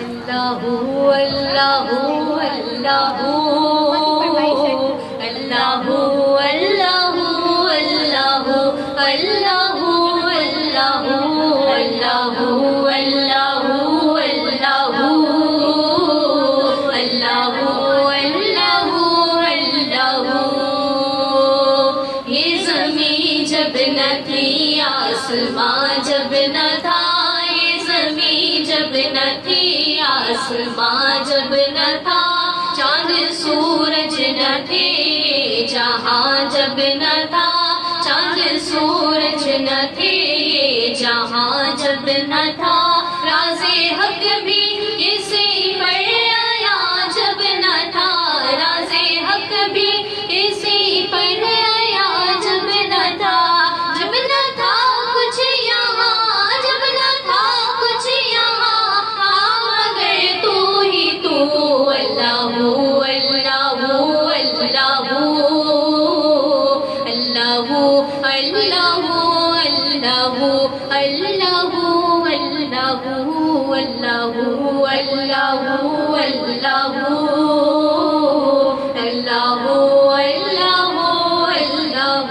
اللہ اللہ اللہ اللہ اللہ یہ زمین جب نہ تھی آسمان جب نہ تھا، یہ زمین جب نہ تھی آسمان جب نہ تھا، چاند سورج نہ تھے جہاں جب نہ تھا، چاند سورج نہ تھے جہاں جب نہ تھا، راز حق بھی اسی پر آیا جب نہ تھا، راز حق بھی اسی پر آیا جب نہ تھا، جب نہ تھا کچھ یہاں، جب نہ تھا کچھ یہاں، مگر تو ہی تو، اللہ اللہ اللہ اللہ اللہ اللہ اللہ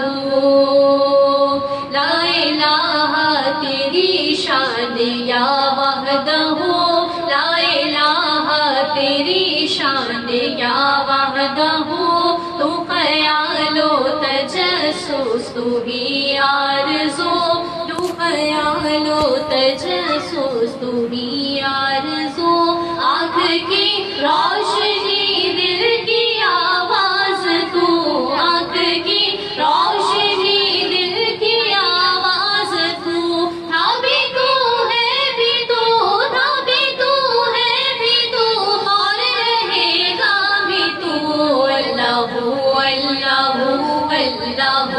لا الہ تیری شان یا وحدہ، لا الہ تیری شان یا وحدہ، تو خیال و تجسس تو ہی آرزو، تو خیال و تجسس تو ہی آرزو، آنکھ کی روشنی دل کی آواز تو، آنکھ کی روشنی دل کی آواز تو، تھا بھی تو ہے بھی تو، تھا بھی تو ہے بھی تو، اور رہے گا بھی تو، اللہ اللہ اللہ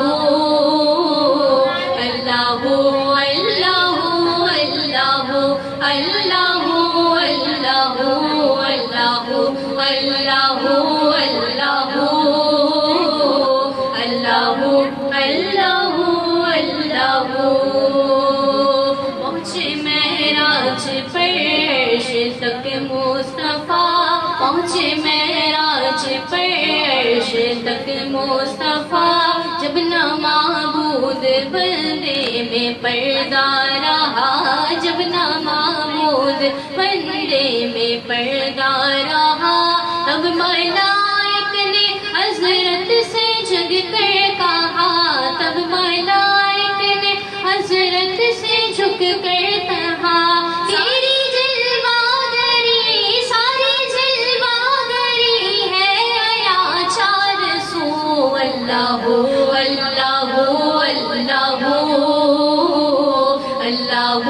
اللہ پہنچے معراج پر عرش تک مصطفیٰ، پہنچے معراج پر عرش تک مصطفیٰ، جب نہ معبود بندے میں پردہ رہا، جب نہ معبود بندے میں پردہ رہا، تب ملائک نے حضرت سے جھک کر کہا، تب ملائک نے حضرت سے جھک کر کہا، تیری جلوہ گری ساری جلوہ گری ہے یا چار سو، اللہ اللہ اللہ اللہ اللہ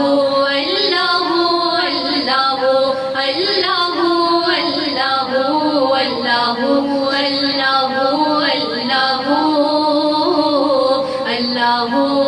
اللہ اللہ اللہ